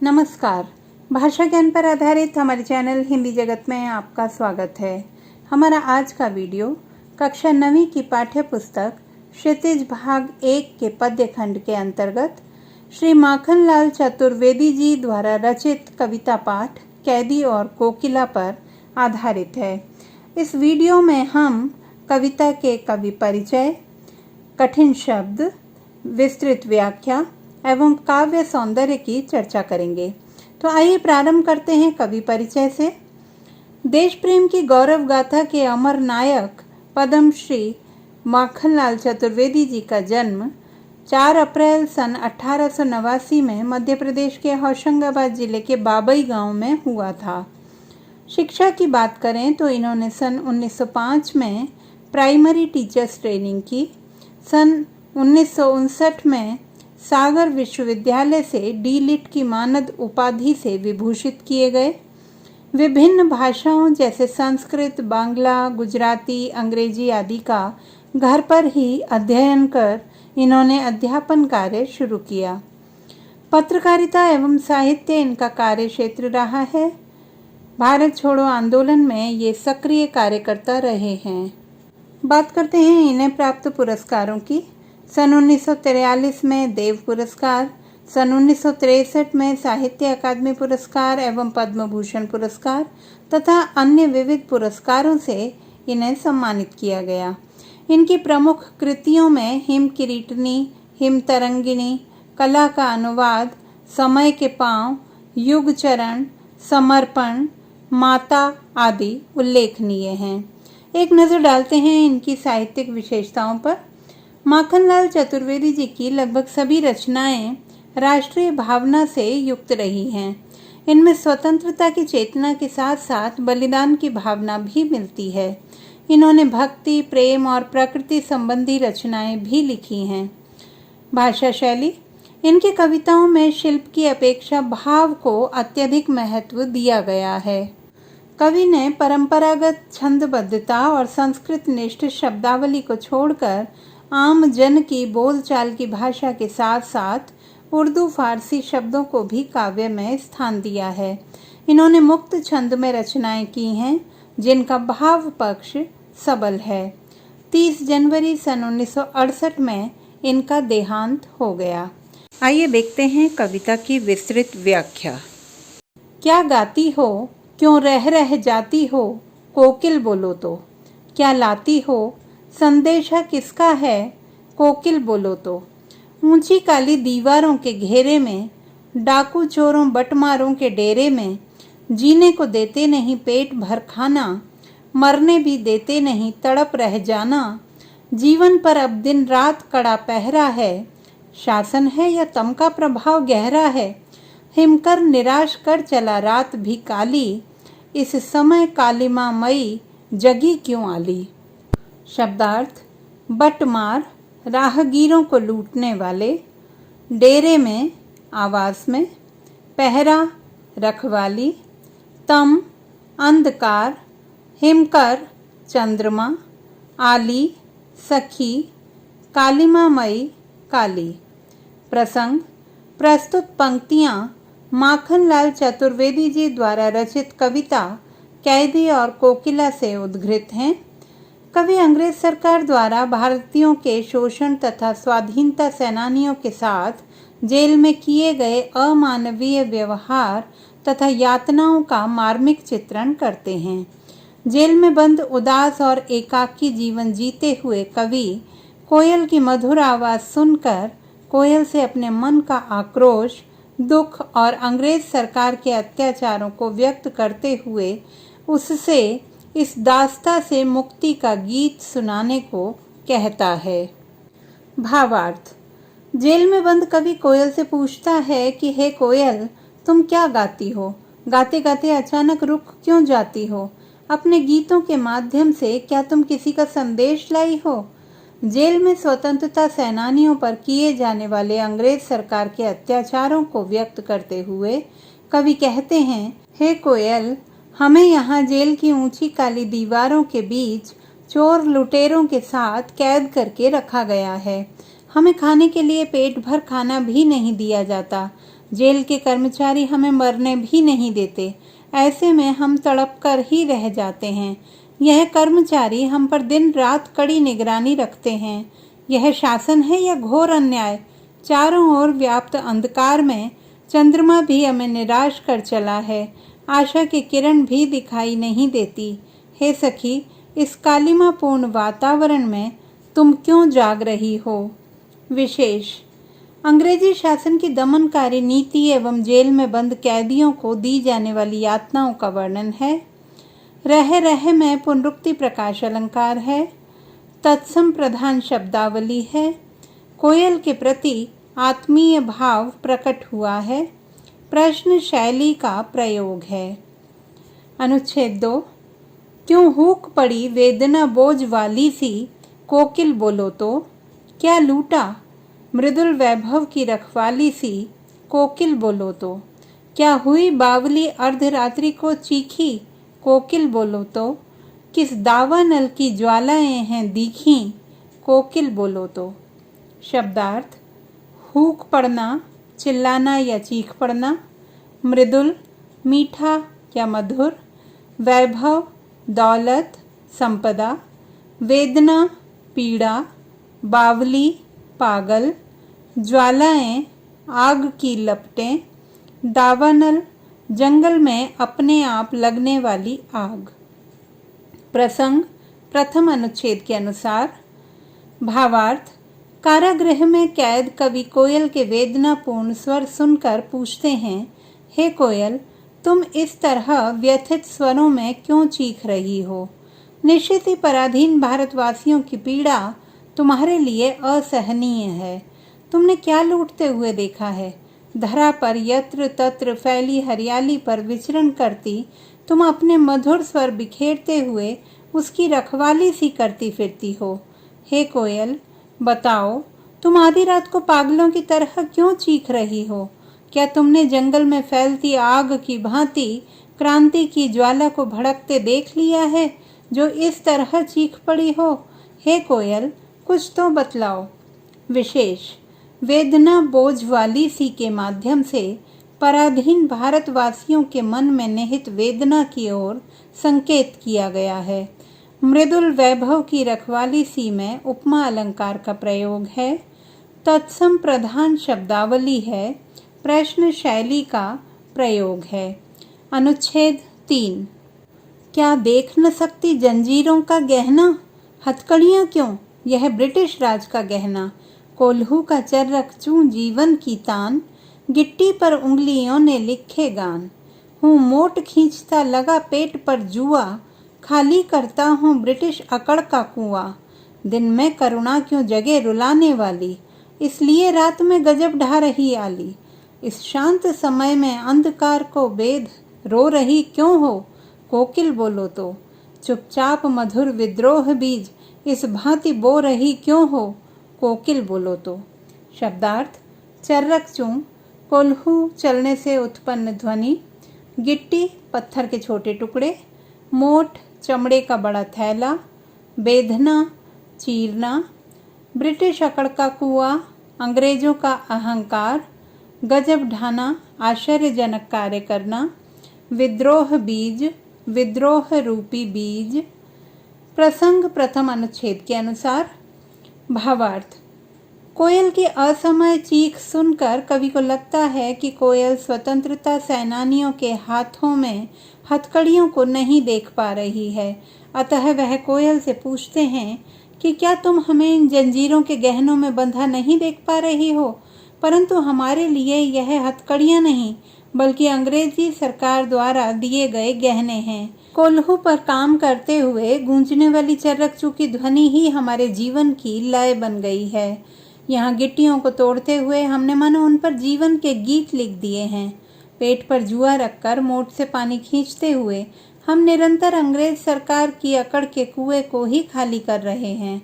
नमस्कार। भाषा ज्ञान पर आधारित हमारे चैनल हिंदी जगत में आपका स्वागत है। हमारा आज का वीडियो कक्षा 9वीं की पाठ्य पुस्तक क्षितिज भाग 1 के पद्य खंड के अंतर्गत श्री माखनलाल चतुर्वेदी जी द्वारा रचित कविता पाठ कैदी और कोकिला पर आधारित है। इस वीडियो में हम कविता के कवि परिचय, कठिन शब्द, विस्तृत व्याख्या एवं काव्य सौंदर्य की चर्चा करेंगे। तो आइए प्रारंभ करते हैं कवि परिचय से। देश प्रेम की गौरव गाथा के अमर नायक पद्मश्री माखनलाल चतुर्वेदी जी का जन्म 4 अप्रैल सन 1889 में मध्य प्रदेश के होशंगाबाद जिले के बाबई गांव में हुआ था। शिक्षा की बात करें तो इन्होंने सन 1905 में प्राइमरी टीचर्स ट्रेनिंग की। सन 1959 में सागर विश्वविद्यालय से डी.लिट की मानद उपाधि से विभूषित किए गए। विभिन्न भाषाओं जैसे संस्कृत, बांग्ला, गुजराती, अंग्रेजी आदि का घर पर ही अध्ययन कर इन्होंने अध्यापन कार्य शुरू किया। पत्रकारिता एवं साहित्य इनका कार्य क्षेत्र रहा है। भारत छोड़ो आंदोलन में ये सक्रिय कार्यकर्ता रहे हैं। बात करते हैं इन्हें प्राप्त पुरस्कारों की। सन 1943 में देव पुरस्कार, सन 1963 में साहित्य अकादमी पुरस्कार एवं पद्म भूषण पुरस्कार तथा अन्य विविध पुरस्कारों से इन्हें सम्मानित किया गया। इनकी प्रमुख कृतियों में हिम किरीटनी, हिम तरंगिणी, कला का अनुवाद, समय के पांव, युग चरण, समर्पण, माता आदि उल्लेखनीय हैं। एक नज़र डालते हैं इनकी साहित्यिक विशेषताओं पर। माखनलाल चतुर्वेदी जी की लगभग सभी रचनाएं राष्ट्रीय भावना से युक्त रही हैं। इनमें स्वतंत्रता की चेतना के साथ साथ बलिदान की भावना भी मिलती है। इन्होंने भक्ति, प्रेम और प्रकृति संबंधी रचनाएं भी लिखी हैं। भाषा शैली, इनकी कविताओं में शिल्प की अपेक्षा भाव को अत्यधिक महत्व दिया गया है। कवि ने परंपरागत छंदबद्धता और संस्कृत निष्ठ शब्दावली को छोड़कर आम जन की बोलचाल की भाषा के साथ साथ उर्दू फारसी शब्दों को भी काव्य में स्थान दिया है। इन्होंने मुक्त छंद में रचनाएं की हैं जिनका भाव पक्ष सबल है। 30 जनवरी सन 1968 में इनका देहांत हो गया। आइए देखते हैं कविता की विस्तृत व्याख्या। क्या गाती हो, क्यों रह जाती हो, कोकिल बोलो तो। क्या लाती हो, संदेशा किसका है, कोकिल बोलो तो। ऊंची काली दीवारों के घेरे में, डाकू चोरों बटमारों के डेरे में, जीने को देते नहीं पेट भर खाना, मरने भी देते नहीं तड़प रह जाना। जीवन पर अब दिन रात कड़ा पहरा है, शासन है या तम का प्रभाव गहरा है। हिमकर निराश कर चला रात भी काली, इस समय कालिमा मई जगी क्यों आली। शब्दार्थ: बटमार, राहगीरों को लूटने वाले, डेरे में, आवास में, पहरा, रखवाली, तम, अंधकार, हिमकर, चंद्रमा, आली, सखी, कालिमा मई, काली। प्रसंग: प्रस्तुत पंक्तियां माखनलाल चतुर्वेदी जी द्वारा रचित कविता कैदी और कोकिला से उद्घृत हैं। कवि अंग्रेज सरकार द्वारा भारतीयों के शोषण तथा स्वाधीनता सेनानियों के साथ जेल में किए गए अमानवीय व्यवहार तथा यातनाओं का मार्मिक चित्रण करते हैं। जेल में बंद उदास और एकाकी जीवन जीते हुए कवि कोयल की मधुर आवाज सुनकर कोयल से अपने मन का आक्रोश, दुख और अंग्रेज सरकार के अत्याचारों को व्यक्त करते हुए उससे इस दास्ता से मुक्ति का गीत सुनाने को कहता है। भावार्थ: जेल में बंद कवि कोयल से पूछता है कि हे कोयल, तुम क्या गाती हो? गाते गाते अचानक रुक क्यों जाती हो? अपने गीतों के माध्यम से क्या तुम किसी का संदेश लाई हो? जेल में स्वतंत्रता सेनानियों पर किए जाने वाले अंग्रेज सरकार के अत्याचारों को व्यक्त करते हुए कवि कहते हैं, हे कोयल, हमें यहाँ जेल की ऊंची काली दीवारों के बीच चोर लुटेरों के साथ कैद करके रखा गया है। हमें खाने के लिए पेट भर खाना भी नहीं दिया जाता। जेल के कर्मचारी हमें मरने भी नहीं देते। ऐसे में हम तड़प कर ही रह जाते हैं। यह कर्मचारी हम पर दिन रात कड़ी निगरानी रखते हैं। यह शासन है या घोर अन्याय? चारों ओर व्याप्त अंधकार में चंद्रमा भी हमें निराश कर चला है। आशा की किरण भी दिखाई नहीं देती। हे सखी, इस कालिमापूर्ण वातावरण में तुम क्यों जाग रही हो? विशेष अंग्रेजी शासन की दमनकारी नीति एवं जेल में बंद कैदियों को दी जाने वाली यातनाओं का वर्णन है। रह रह में पुनरुक्ति प्रकाश अलंकार है। तत्सम प्रधान शब्दावली है। कोयल के प्रति आत्मीय भाव प्रकट हुआ है। प्रश्न शैली का प्रयोग है। अनुच्छेद 2। क्यों हुक पड़ी वेदना बोझ वाली सी, कोकिल बोलो तो। क्या लूटा मृदुल वैभव की रखवाली सी, कोकिल बोलो तो। क्या हुई बावली अर्धरात्रि को चीखी, कोकिल बोलो तो। किस दावानल की ज्वालाएं हैं दीखी, कोकिल बोलो तो। शब्दार्थ: हुक पड़ना, चिल्लाना या चीख पड़ना। मृदुल, मीठा या मधुर। वैभव, दौलत, संपदा। वेदना, पीड़ा। बावली, पागल। ज्वालाएं, आग की लपटें। दावानल, जंगल में अपने आप लगने वाली आग। प्रसंग प्रथम अनुच्छेद के अनुसार। भावार्थ: कारागृह में कैद कवि कोयल के वेदनापूर्ण स्वर सुनकर पूछते हैं, हे कोयल, तुम इस तरह व्यथित स्वरों में क्यों चीख रही हो? निश्चित ही पराधीन भारतवासियों की पीड़ा तुम्हारे लिए असहनीय है। तुमने क्या लूटते हुए देखा है? धरा पर यत्र तत्र फैली हरियाली पर विचरण करती तुम अपने मधुर स्वर बिखेरते हुए उसकी रखवाली सी करती फिरती हो। हे कोयल, बताओ, तुम आधी रात को पागलों की तरह क्यों चीख रही हो? क्या तुमने जंगल में फैलती आग की भांति क्रांति की ज्वाला को भड़कते देख लिया है, जो इस तरह चीख पड़ी हो? हे कोयल, कुछ तो बतलाओ। विशेष वेदना बोझ वाली सी के माध्यम से पराधीन भारतवासियों के मन में निहित वेदना की ओर संकेत किया गया है। मृदुल वैभव की रखवाली सी में उपमा अलंकार का प्रयोग है। तत्सम प्रधान शब्दावली है। प्रश्न शैली का प्रयोग है। अनुच्छेद 3। क्या देख न सकती जंजीरों का गहना? हथकड़ियाँ क्यों, यह ब्रिटिश राज का गहना। कोल्हू का चर्रक चूं जीवन की तान, गिट्टी पर उंगलियों ने लिखे गान। हूँ मोट खींचता लगा पेट पर जुआ, खाली करता हूँ ब्रिटिश अकड़ का कुआं। दिन में करुणा क्यों जगे रुलाने वाली, इसलिए रात में गजब ढा रही आली। इस शांत समय में अंधकार को बेध रो रही क्यों हो, कोकिल बोलो तो। चुपचाप मधुर विद्रोह बीज इस भांति बो रही क्यों हो, कोकिल बोलो तो। शब्दार्थ: चर्रक चूं, कोल्हू चलने से उत्पन्न ध्वनि। गिट्टी, पत्थर के छोटे टुकड़े। मोट, चमड़े का बड़ा थैला। बेधना, चीरना। ब्रिटिश अकड़ का कुआं, अंग्रेजों का अहंकार। गजब ढाना, आश्चर्यजनक कार्य करना। विद्रोह बीज, विद्रोह रूपी बीज। प्रसंग प्रथम अनुच्छेद के अनुसार। भावार्थ: कोयल की असमय चीख सुनकर कवि को लगता है कि कोयल स्वतंत्रता सेनानियों के हाथों में हथकड़ियों को नहीं देख पा रही है। अतः वह कोयल से पूछते हैं कि क्या तुम हमें इन जंजीरों के गहनों में बंधा नहीं देख पा रही हो? परंतु हमारे लिए यह हथकड़ियां नहीं, बल्कि अंग्रेजी सरकार द्वारा दिए गए गहने हैं। कोल्हू पर काम करते हुए गूंजने वाली चर्रकचू की ध्वनि ही हमारे जीवन की लय बन गई है। यहाँ गिट्टियों को तोड़ते हुए हमने मानो उन पर जीवन के गीत लिख दिए हैं। पेट पर जुआ रखकर मोट से पानी खींचते हुए हम निरंतर अंग्रेज सरकार की अकड़ के कुएं को ही खाली कर रहे हैं।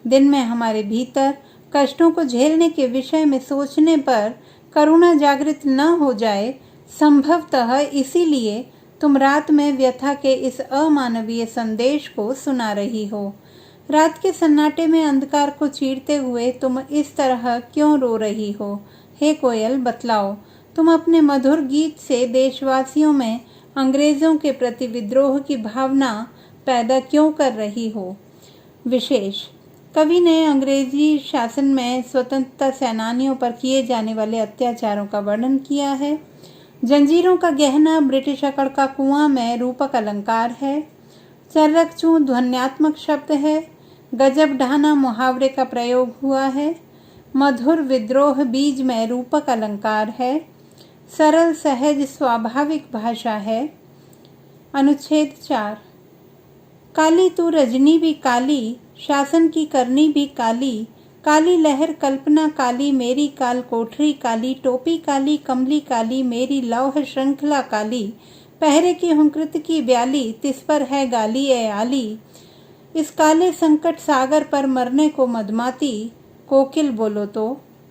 दिन में हमारे भीतर कष्टों को झेलने के विषय में सोचने पर करुणा जागृत न हो जाए, संभवतः इसीलिए तुम रात में व्यथा के इस अमानवीय संदेश को सुना रही हो। रात के सन्नाटे में अंधकार को चीरते हुए तुम इस तरह क्यों रो रही हो? हे कोयल, बतलाओ, तुम अपने मधुर गीत से देशवासियों में अंग्रेजों के प्रति विद्रोह की भावना पैदा क्यों कर रही हो? विशेष कवि ने अंग्रेजी शासन में स्वतंत्रता सेनानियों पर किए जाने वाले अत्याचारों का वर्णन किया है। जंजीरों का गहना ब्रिटिश अकड़ का कुआं में रूपक अलंकार है। चर्रकचू ध्वन्यात्मक शब्द है। गजब ढाना मुहावरे का प्रयोग हुआ है। मधुर विद्रोह बीज में रूपक अलंकार है। सरल सहज स्वाभाविक भाषा है। अनुच्छेद 4। काली तू रजनी भी काली, शासन की करनी भी काली, काली लहर कल्पना काली, मेरी काल कोठरी काली, टोपी काली, कमली काली, मेरी लौह श्रृंखला काली, पहरे की हुंकृत की ब्याली, तिस पर है गाली ए आली। इस काले संकट सागर पर मरने को मदमाती, कोकिल बोलो तो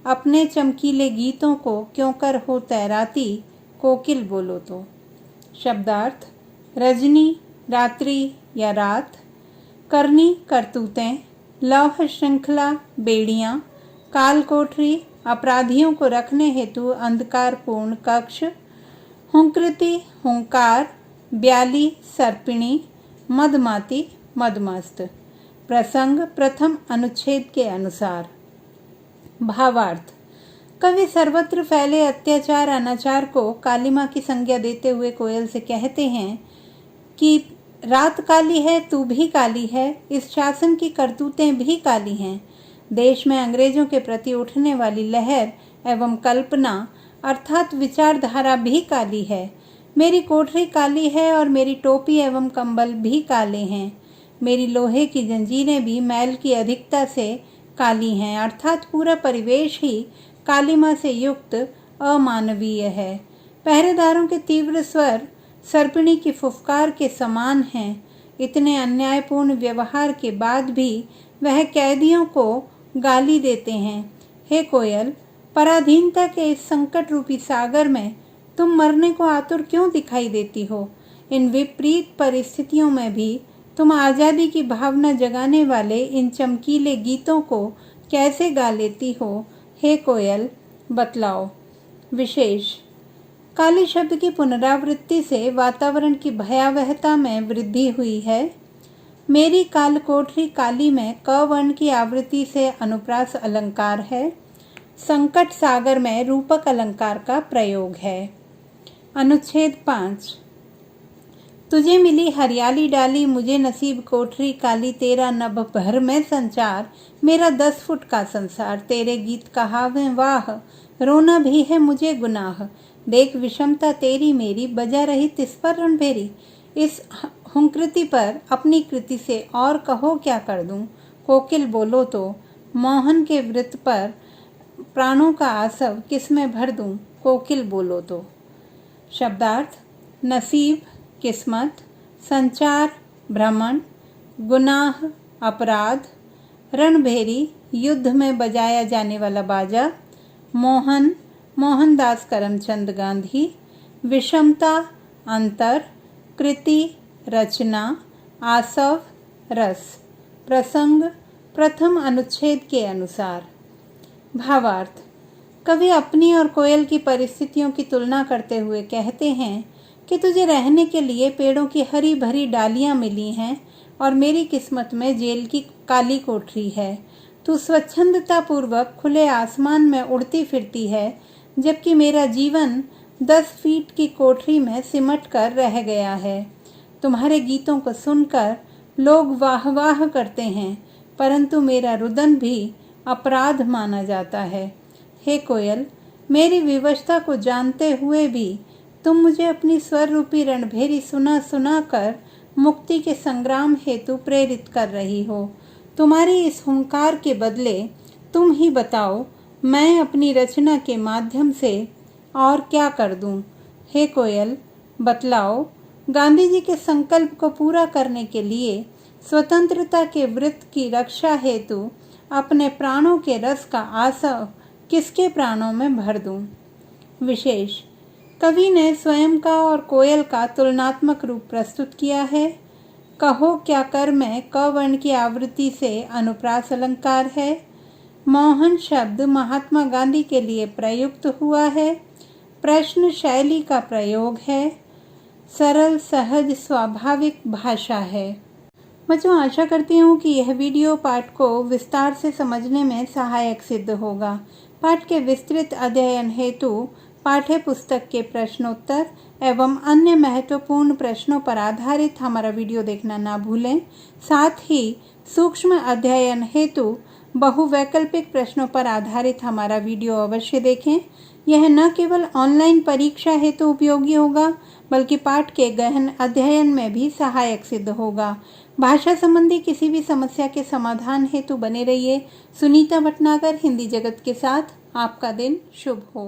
अपने चमकीले गीतों को क्यों कर हो तैराती, कोकिल बोलो तो। शब्दार्थ: रजनी रात्रि या रात, करनी करतूतें, लौह श्रृंखला बेड़ियां, काल कोठरी अपराधियों को रखने हेतु अंधकारपूर्ण कक्ष, हुंकृति हुंकार, ब्याली सर्पिणी, मदमाती मदमस्त। प्रसंग प्रथम अनुच्छेद के अनुसार। भावार्थ: कवि सर्वत्र फैले अत्याचार अनाचार को कालिमा की संज्ञा देते हुए कोयल से कहते हैं कि रात काली है, तू भी काली है, इस शासन की करतूतें भी काली हैं। देश में अंग्रेजों के प्रति उठने वाली लहर एवं कल्पना अर्थात विचारधारा भी काली है। मेरी कोठरी काली है और मेरी टोपी एवं कंबल भी काले हैं। मेरी लोहे की जंजीरें भी मैल की अधिकता से काली हैं, अर्थात पूरा परिवेश ही कालिमा से युक्त अमानवीय है। पहरेदारों के तीव्र स्वर सर्पिणी की फुफकार के समान हैं। इतने अन्यायपूर्ण व्यवहार के बाद भी वह कैदियों को गाली देते हैं। हे कोयल, पराधीनता के इस संकट रूपी सागर में तुम मरने को आतुर क्यों दिखाई देती हो? इन विपरीत परिस्थितियों में भी तुम आज़ादी की भावना जगाने वाले इन चमकीले गीतों को कैसे गा लेती हो? हे कोयल, बतलाओ। विशेष काली शब्द की पुनरावृत्ति से वातावरण की भयावहता में वृद्धि हुई है। मेरी काल कोठरी काली में क वर्ण की आवृत्ति से अनुप्रास अलंकार है। संकट सागर में रूपक अलंकार का प्रयोग है। अनुच्छेद 5। तुझे मिली हरियाली डाली, मुझे नसीब कोठरी काली, तेरा नभ भर में संचार, मेरा 10 फुट का संसार, तेरे गीत कहावें वाह, रोना भी है मुझे गुनाह, देख विषमता तेरी मेरी, बजा रही तिस पर रणभेरी। इस हुंकृति पर अपनी कृति से और कहो क्या कर दूं, कोकिल बोलो तो मोहन के वृत्त पर प्राणों का आसव किस में भर दूं, कोकिल बोलो तो। शब्दार्थ: नसीब किस्मत, संचार भ्रमण, गुनाह अपराध, रणभेरी युद्ध में बजाया जाने वाला बाजा, मोहन मोहनदास करमचंद गांधी, विषमता अंतर, कृति रचना, आसव रस। प्रसंग प्रथम अनुच्छेद के अनुसार। भावार्थ: कवि अपनी और कोयल की परिस्थितियों की तुलना करते हुए कहते हैं कि तुझे रहने के लिए पेड़ों की हरी भरी डालियां मिली हैं और मेरी किस्मत में जेल की काली कोठरी है। तू स्वच्छंदता पूर्वक खुले आसमान में उड़ती फिरती है, जबकि मेरा जीवन 10 फीट की कोठरी में सिमट कर रह गया है। तुम्हारे गीतों को सुनकर लोग वाह वाह करते हैं, परंतु मेरा रुदन भी अपराध माना जाता है। हे कोयल, मेरी विवशता को जानते हुए भी तुम मुझे अपनी स्वर रूपी रणभेरी सुना सुना कर मुक्ति के संग्राम हेतु प्रेरित कर रही हो। तुम्हारी इस हुंकार के बदले तुम ही बताओ, मैं अपनी रचना के माध्यम से और क्या कर दूं? हे कोयल, बतलाओ। गांधी जी के संकल्प को पूरा करने के लिए स्वतंत्रता के व्रत की रक्षा हेतु अपने प्राणों के रस का आसव किसके प्राणों में भर दूं? विशेष कवि ने स्वयं का और कोयल का तुलनात्मक रूप प्रस्तुत किया है। कहो क्या कर में क वर्ण की आवृत्ति से अनुप्रास अलंकार है। मोहन शब्द महात्मा गांधी के लिए प्रयुक्त हुआ है। प्रश्न शैली का प्रयोग है, सरल सहज स्वाभाविक भाषा है। बच्चों, आशा करती हूँ कि यह वीडियो पाठ को विस्तार से समझने में सहायक सिद्ध होगा। पाठ के विस्तृत अध्ययन हेतु पाठ्य पुस्तक के प्रश्नोत्तर एवं अन्य महत्वपूर्ण प्रश्नों पर आधारित हमारा वीडियो देखना ना भूलें। साथ ही सूक्ष्म अध्ययन हेतु बहुवैकल्पिक प्रश्नों पर आधारित हमारा वीडियो अवश्य देखें। यह न केवल ऑनलाइन परीक्षा हेतु उपयोगी होगा, बल्कि पाठ के गहन अध्ययन में भी सहायक सिद्ध होगा। भाषा संबंधी किसी भी समस्या के समाधान हेतु बने रहिए। सुनीता भटनागर हिंदी जगत के साथ। आपका दिन शुभ हो।